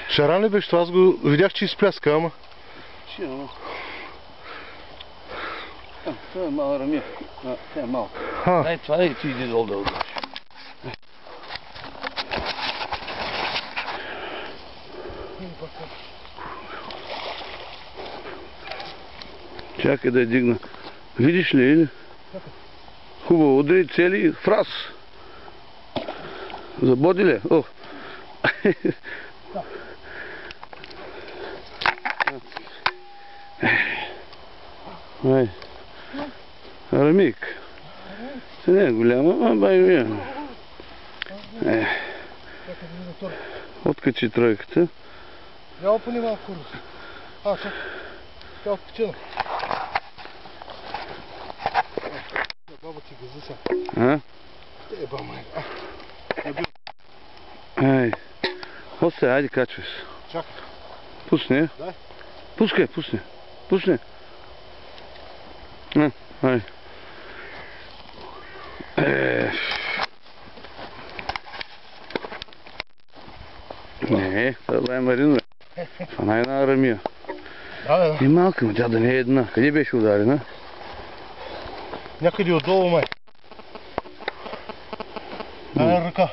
Шаран ли беше това? Аз го видях, че изпляска, ама. Това е мала рамия. Това е малко. Дай това и ти иди долу да отдаш. Чакай да я дигна. Видиш ли, или? Хубаво, удри цели фраз. Забоди ли? О! Ай. Рамик. Не е голяма, а бай вие. Откачи тройката. Я опъни малко рус. Чакай. Тя откачена. Баба ти газа сега. Еба майка. Ай. Още, айде качвай се. Чакай. Пусни. Дай. Пускай, пусни. Пусни. Ай. Не, това е Марина. Това не е една рамия. Да. И малка, но тя да не е една. Къде беше ударена? Някъде отдолу, май. Дай ръка.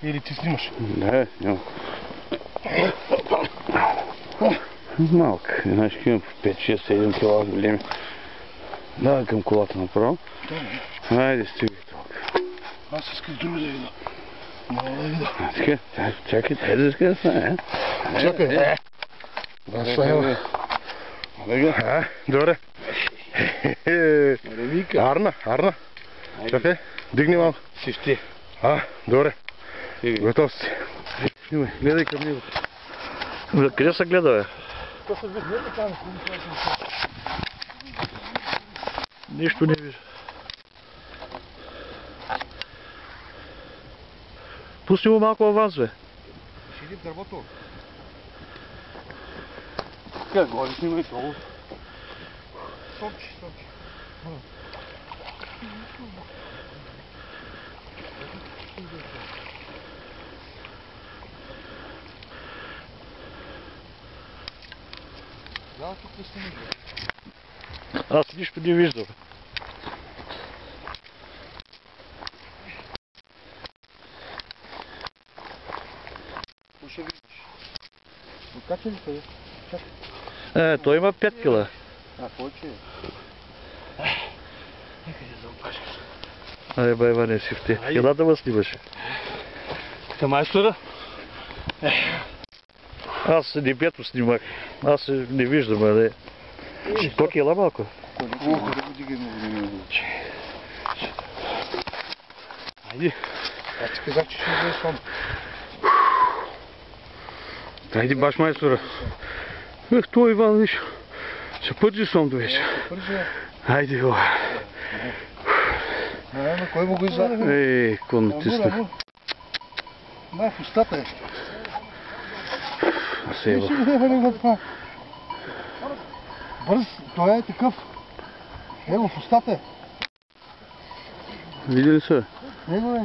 Или ти снимаш? Да, няма. Малка. Знаеш, имам 5-6-7 кила големи. Давай към колата направо. Хайде, стигай тук. Аз исках друго да видя. Мога да видя. Чакай, хайде да скъде стане. Чакай. Басаева. Добре. Арна. Чакай, дигни малко. Сифти. Добре. Готов си. Гледай към него. Къде се гледа, бе? Нищо не вижда. Пусни му малко аванс, бе. Ще иди в дървото. Как горе снимай долу. Стопчи. Да, тук не снимай. Аз нищо не виждам. Ще виждаш. Откача ли той? Чакай. Той има 5 кила. Повече е. Нека да заопажа. Абе, байва не си в те. Ела да ме снимаше. Така майстора? Аз не пето снимах. Аз не виждам, а не. Колко кила малко? Айди. Аз ти казах, че ще вземе сом. Айди баш майстора. Това Иван, виж. Ще пъджи сом до вече. Айди го. Кой му го издаде? Кон натиснах. Май в устата е. Сейва. Бърз, той е такъв. Его в устата е. Види ли се? Него е.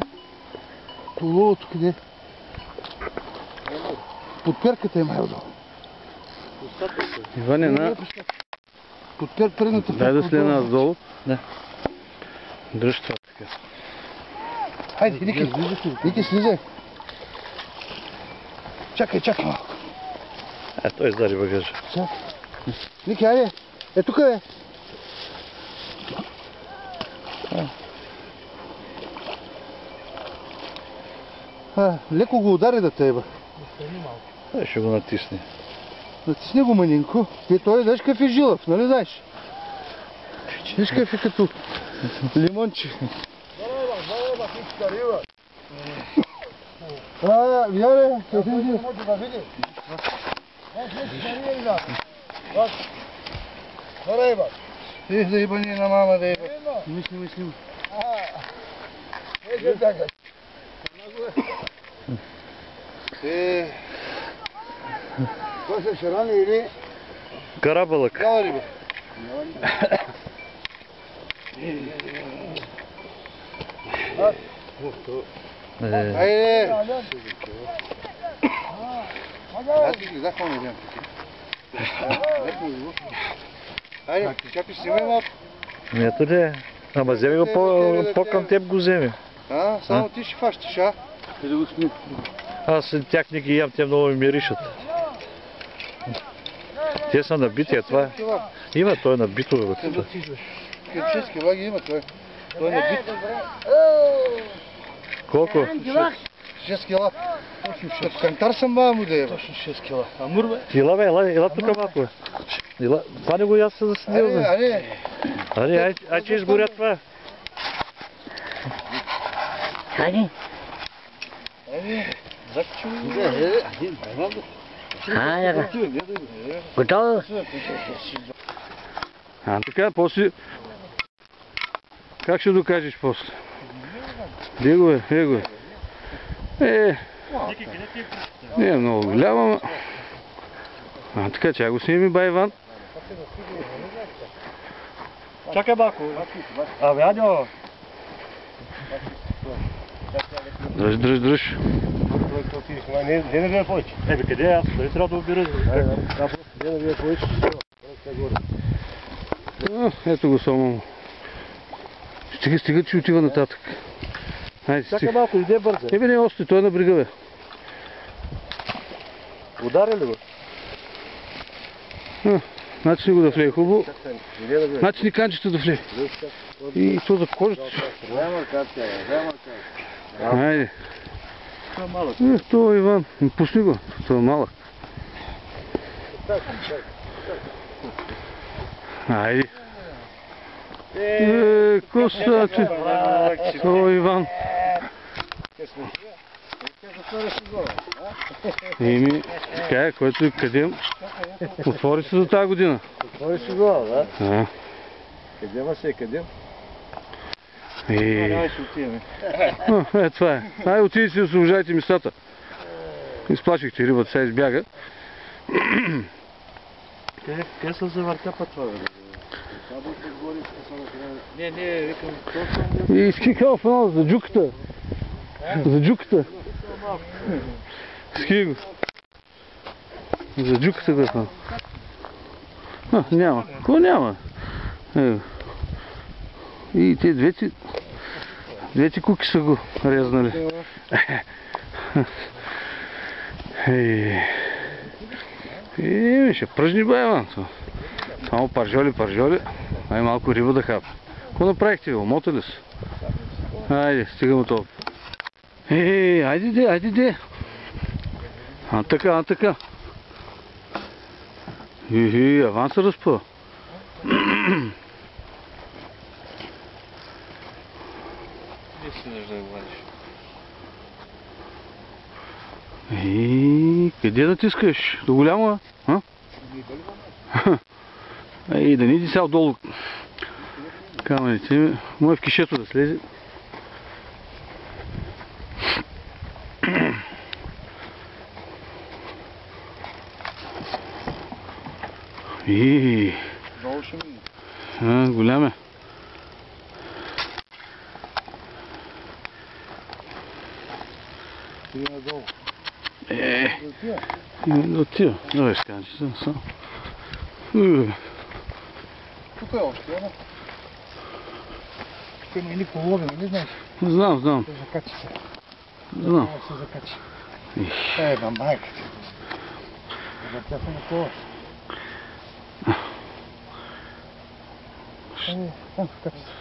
Половото къде? Подперката е май отдолу. Иване, на... Подпер предната. Дай да след нас долу. Да. Дръж това така. Хайде, Ники, слизай. Чакай малко. Той издари багажа. Ники, хайде. Тук е. Леко го удари да теба. Ще го натисне. Натисни го манинко. Той знаеш какъв е жилав, нали знаеш? Виж какъв е като лимонче. Вяре, къде си? Виж да ебани на мама да еба. Мисли. Това са шарани или? Карабалък. Кава ли бе? Айде! Аз ти гледах, но не вземам тук. Айде, чакай, снимай малко. Ето де. Ама вземи го по-към теб го вземи. Само ти ще фащаш, а? Къде го сми? Аз тях не ги ям, те много ми миришат. Те са набити, а това е. Има, той е набито. 6 кила ги има той. Той е набит. Колко? 6 кила. Като кантар съм бава му да е. Точно 6 кила. Амур бе. Ела бе, ела тук малко бе. Ела, това не го яз се заседил бе. Ай, че изгоря това. Хайде. Хайде. Готово? Така, после... Как ще докажеш после? Де го е? Не е много голяма, ама... Така, чай го сними, бай Иван. Чакай малко. Абе, Аньо. Дръж. Не вие повече. Ебе, къде аз? Дали трябва да обира? Не вие повече. Ето го само. Стига, че отива нататък. Хайде, Чакай малко, иде бързо. Ебе, не ости, той е на брега, бе. Удари ли го? Начини го да влее хубаво. Начини канчето да влее. И то за кожата. Хайде. Това Иван, пусни го. Това е малък. Хайде. Косаче. Това Иван. Еми, така е, който и къде отвори се за тази година. Отвори си гола, да? Къде ма се, къде? Давай ще отиваме. Това е. Ай, отиди си, освобождайте местата. Изплашихте рибата, сега избяга. Къде се завъртя път това, бе? Не, викам, точно... И скикал в едно за джуката. За джуката. Ски го. За джуката го е това. Няма. Какво няма? И те двете куки са го резнали. Ще пръжни бая, само паржоли. Ай малко риба да хапа. Какво направихте, бе? Омотали се? Айде, стигаме това. Айде де. Така. Аван се разпъва. Не си нужда да говориш. Къде натискаш? До голямо, а? Да не иди сега отдолу камъните. Мое в кишето да слезе. Долу ще мине. Голям е. Стига надолу. Да отива. Давай сканчи се. Тук е още, ама. Тук има и никой лови, нали знаеш? Знам. Се закачи се. Знам. Се закачи. На майката. Завъртя се на кола.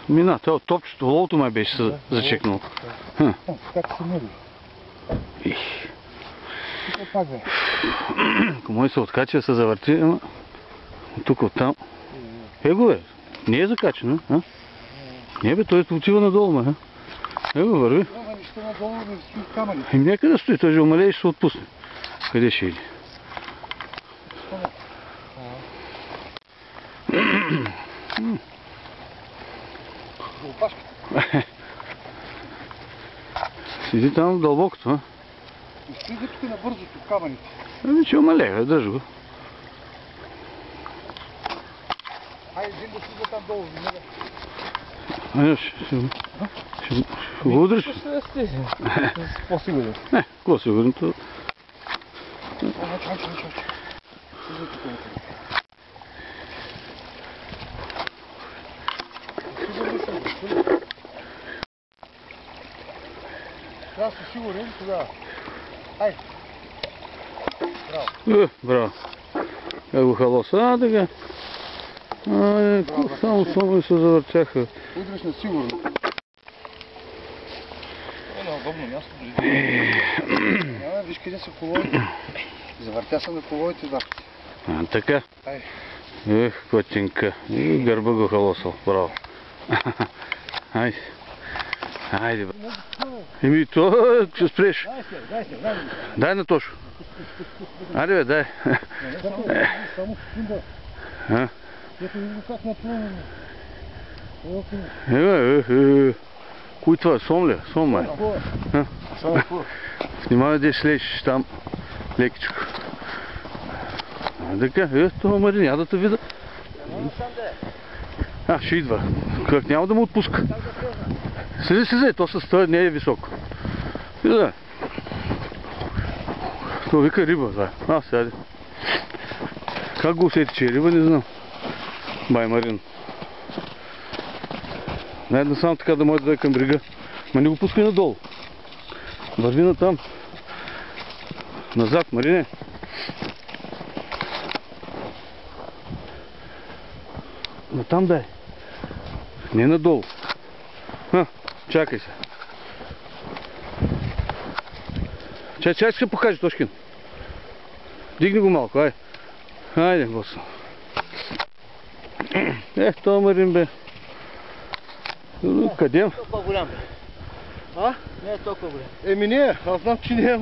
Мина, това топчето, ловото май беше се зачекнал. Как се мери? Тук пак бе. Ако може се откачи да се завърти, ама тук оттам. Его бе, не е закачено, а? Не бе, той отива надолу, ма. Его върви. Нищо надолу да стои камъни. Нека да стои, той ще умалее и ще се отпусне. Къде ще иде? Сиди там дълбокото, а? Стига тук набързото камъните. Че умалее, държи го. Хайде, един да стига там долу. Ще го удриш? По-сигурен. Не, какво сигурно? Аз съм сигурен тогава. Айде. Браво. Как го халоса, така. Само се завъртяха. Удриш на сигурно. На удобно място. Виж къде са колоите. Завъртя се на колоите, да. Така. Котинка. И гърба го халосал. Браво. Айде. Айде, бе. То ще спреш. Дай на Тошо. Айде, бе, дай. Ето видно как напълно. Кой това е? Сом ли? Сом, май. Внимавай да слезеш там лекичко. Така, това Мари, няма да те вида. Ще идва. Как няма да му отпуска? Слези, то със стоя не е високо. Да. То вика риба, да. Сяде. Как го усети, че е риба, не знам. Бай Марин. Наедно само така да може да дай към брега. Ма не го пускай надолу. Върви на там. Назад, Марине. Натам дай. Не надолу. Чакай се. Чай ще покажи, Тошкин. Дигни го малко, ай. Айде, босо. Това Марин, бе. Къде? Толкова голям. Не е толкова голям. Еми не, аз знам, че не е.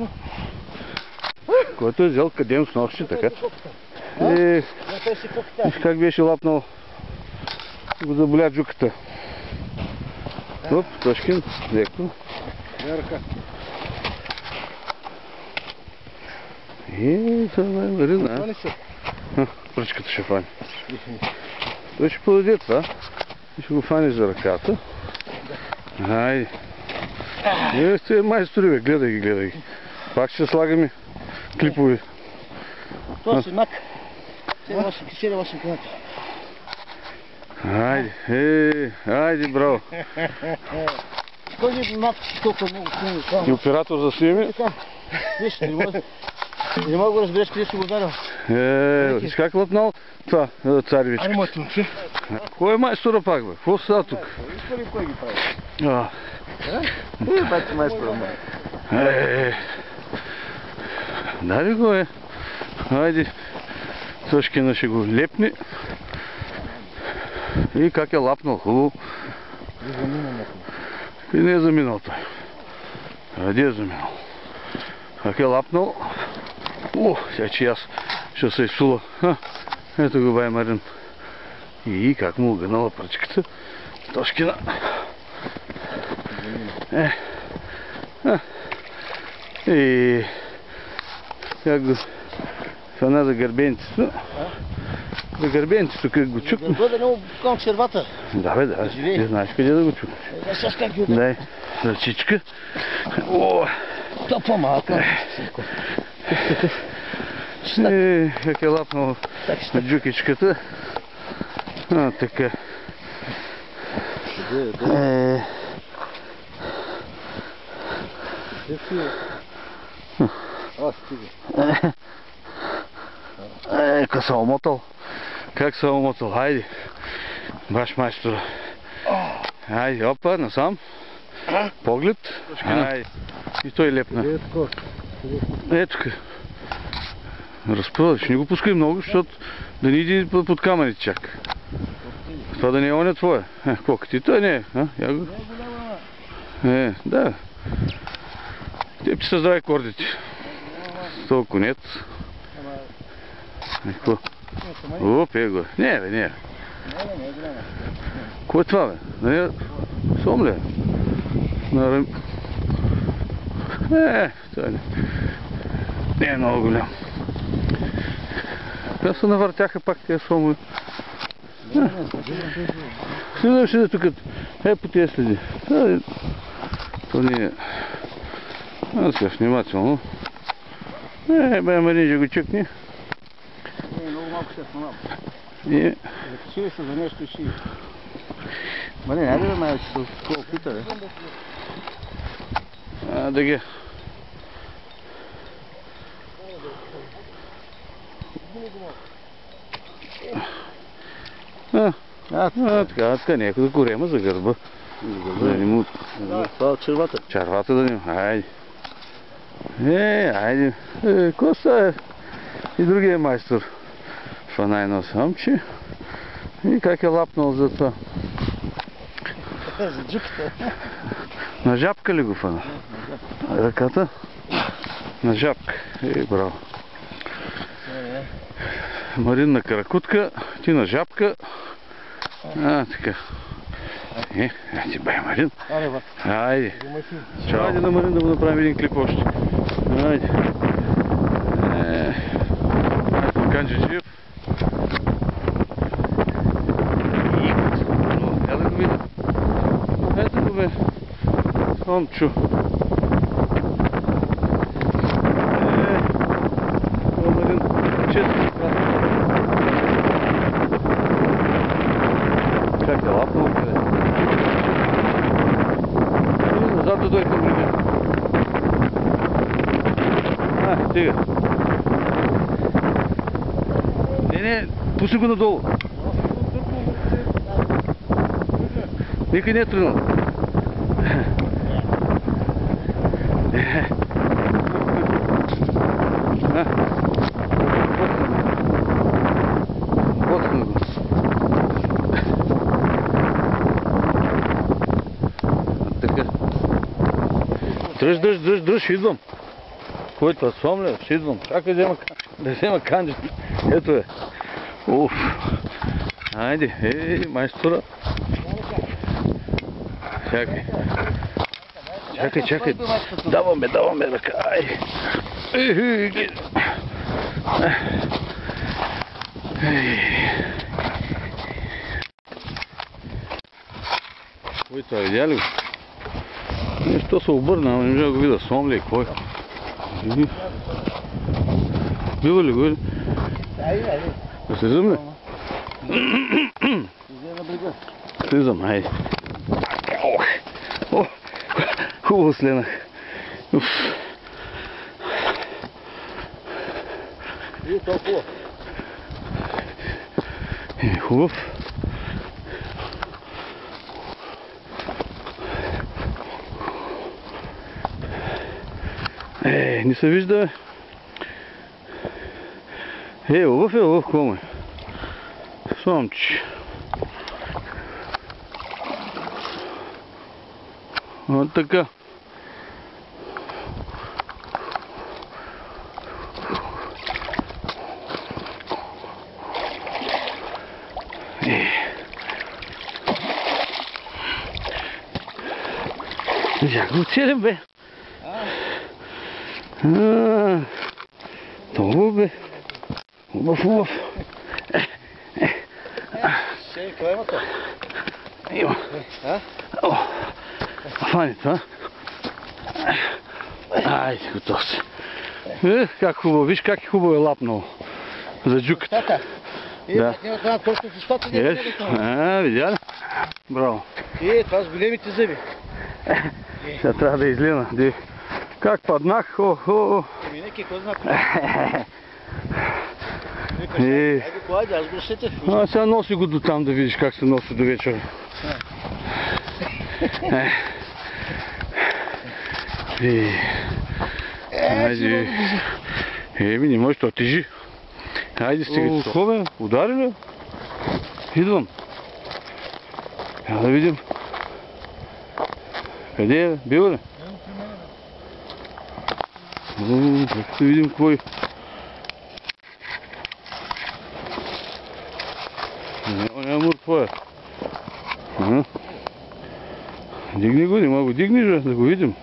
Който е взел кадем с нощи, така. Виж как беше лапнал. Го заболя джуката. Оп, Тошкин, леко. Ръка. Това е Марин, пръчката ще фани. Той ще подаде това. И ще го фаниш за ръката. Айде. Сте майстори, бе, гледай ги. Пак ще слагаме клипови. Това си мак. Седе 8 км. Айде, браво. Кой не мак толкова много И оператор за сними. Виж, не мога да разбереш къде си го ударил. Виж как лъпнал това царевичка. Айде, моето момче. Кой е майстора пак, бе? Какво става тук? Виж ли кой ги прави? Бати майстора, ме. Дай го, Айде. Тошкина ще го лепни. И как е лапнал, хубаво. И не е заминал той. Къде е заминал? Как е лапнал. Сега че аз ще се изсула. Ето го бай Марин. И как му огънала пръчката. Тошкина. И как го фана за гърбенцето. За гърбенцето как го чукна. Да бъде много към червата. Да, бе, да. Ти знаеш къде да го чукнеш. Сега как ги ударя. Дай ръчичка. То по-малко. Как е лапнал джукичката. Така. Как се омотал. Как се омотал. Хайде. Баш майстора. Хайде, опа, насам. Поглед. Хайде. И той лепна. Ето ка. Разпъваш. Не го пускай много, защото да не иди под камъните чак. Това да не е оня твоя. Колко ти? Той не е. Да. Те ти създавай кордите. С този конец. Какво? Оп, го. Не, бе, не. Кой е това, бе? Сом ли е? Това не е много голям. Те се навъртяха пак тези сомове. Ще тук. По тези следи. То не е. Аз сега внимателно. Марин ще го чукне. Много малко ще спомнам. И... Закачили се за нещо и ще... Марин, айде да ме се опита, бе. Да ги. Така, някой да корема за гърба. Да не му... Това от червата. Червата да не... Айде. Айде. Коса е. И другия майстор. Фана едно самче. И как е лапнал за това. За джупата. На жабка ли го фана? Ръката? На жабка. Браво. Марин на каракутка, ти на жабка. Така. Ти бай, Марин. Айде. Чао. Айде на Марин да му направим един клип още. Айде. Канджиджиев. Я да го видя. Ето го бе. Сомчо. Марин. Честно. Как е лапнал къде? Назад да дой към меня. Стига. Не, пусти го надолу. Никой не е тръгнал. Боцна го. Така. Дръж, идвам. Кой това сомля? Ще идвам. Чакай да взема канджа. Ето е. Уф. Айде, майстора. Чакай. Даваме ръка. Айде. Кой това видя ли го? Нещо се обърна, ама не можа да го видя. Сомля и кой? Бива ли го? Да слизам ли? Слизам, айде. Хубаво сленах. И толкова. Хубав. Не се вижда. Лъв, какво му е? Сомче. Вот така. Я го целим, бе. Това бе. Хубав. Ще какво имате? Има. Фани това. Айде, готов си. Как хубаво, виж как е хубаво е лапнало. За джуката. Да. Това точно в устата не е. Видя ли? Браво. Това с големите зъби. Сега трябва да излина. Как паднах? Неки, кой знак? Айде, аз го сетих. Сега носи го до там да видиш как се носи до вечера. Айде. Не можеш, то тежи. Айде стига. Какво бе? Удари ли? Идвам. Я да видим. Къде е? Бил ли? Да видим какво е. Няма какво е. Дигни го, нема го дигниш, да го видим.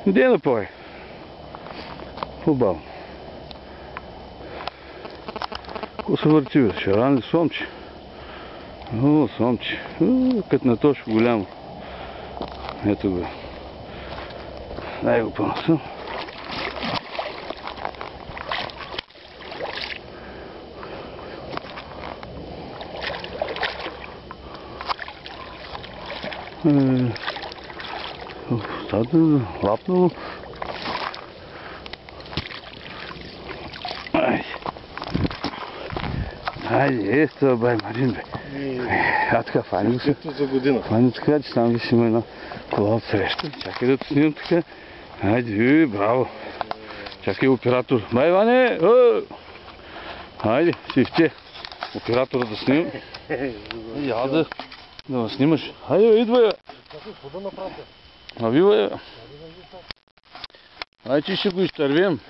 Где напой? Хубаво. Ко се върти, бе? Шаран ли сомче? О, сомче. Като не точно голямо. Ето го. Дай го по-насам. Стата лапнало. Айде, това бай Марин, бе. А така, фани го се. За година. Фани така, че там виж има една кола от среща. Чакай да те снимам така. Айде, браво. Чакай оператор. Бай, Иване! Айде, сивче. Оператора да снимам. Я да ме снимаш. Айде, идва я. Навива я. Айде, че ще го изтървим.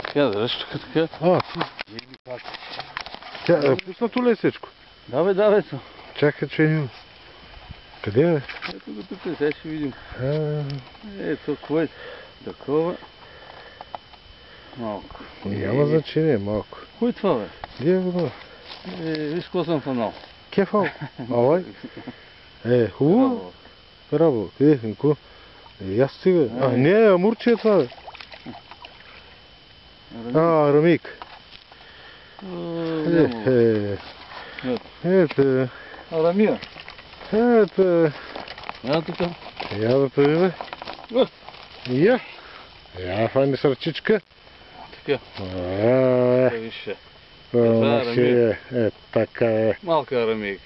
Така да ръща така. Пуснато ли е всичко? Давай. Чакай, че няма. Къде е? Ето го тук, сега ще видим. Ето, кое е такова. Малко. Няма значение, малко. Кой е това, бе? Где го това? Виж какво съм фанал. Кефал? Алай? Хубаво. Браво. Какво? Аз стига. Не, амурче е това, бе. Арамик. Ето. Арамия. Ето. Я тук. Я да прави, бе. Я. Я, файна сърчичка. Така. Виж. Така е. Малка арамик.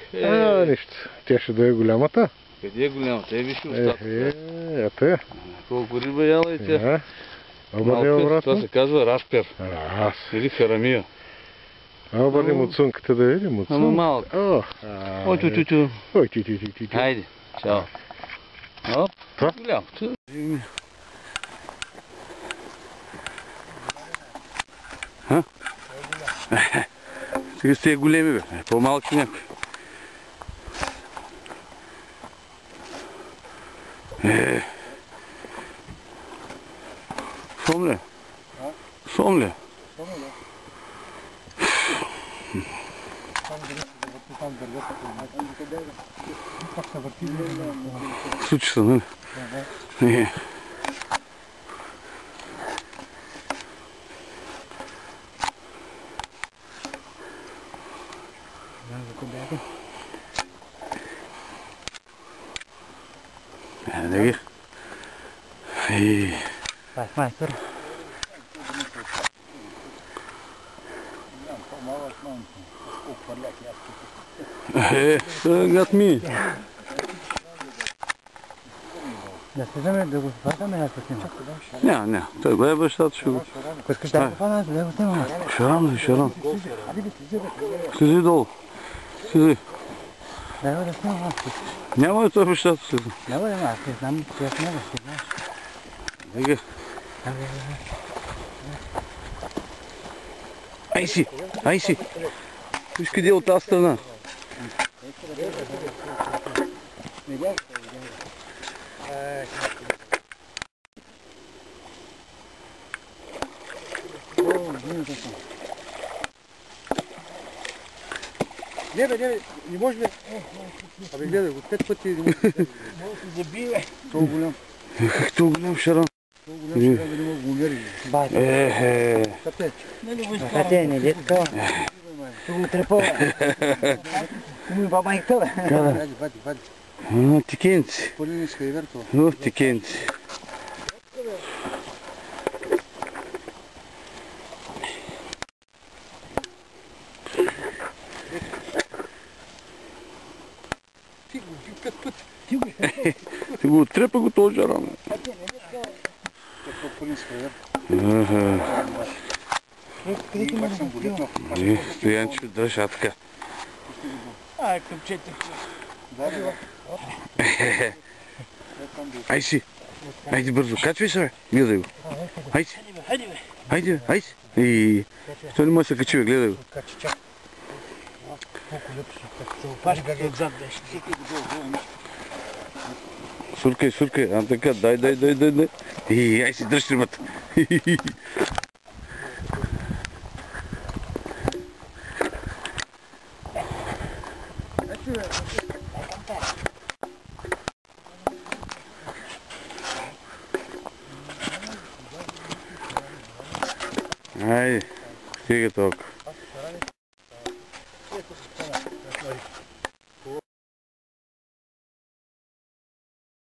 Нищо. Тя ще да е голямата. Къде е голямата? Виж устата. Ето е. Колко риба яла и тя. Обърни обратно. Това се казва распер. Или харамия. Обърнем от сунката да видим. Ама малко. Ой, чу. Ой, ти. Хайде. Чао. Оп. Това? Голям. Сега сте големи, бе. По-малки някой. Сом ли? Случи се, нали? Да ги. Май, първо. Got me. Да се вземе да го спадаме на снимка. Не, той го е бащата, ще го... Искаш да го падаме, да го снимаме. Шаран. Слези долу. Слези. Да го да снимаме. Няма ли той бащата слези? Няма, аз не знам, че аз няма, ще знаеш. Дега. Ай си. Виж къде е от тази страна. Не може ли? Абе, гледай го, 5 пъти не може да се забие. Толкова голям. Толкова голям шаран. Толкова голям шаран да не мога го умери. Кате, не дете това. Тук го трепова. Му и баба и това. Вади. Тикенци. Полиничка и вертова. Тикенци. Ти го отрепа го този жаран. Стоянче държа така. Къпчете. Ай си. Айде бързо, качвай се, бе. Гледай го. Айде. Той не може да се качи, бе, гледай го. Суркай, така, дай. Ай си дръж рибата. Айде, стига толкова.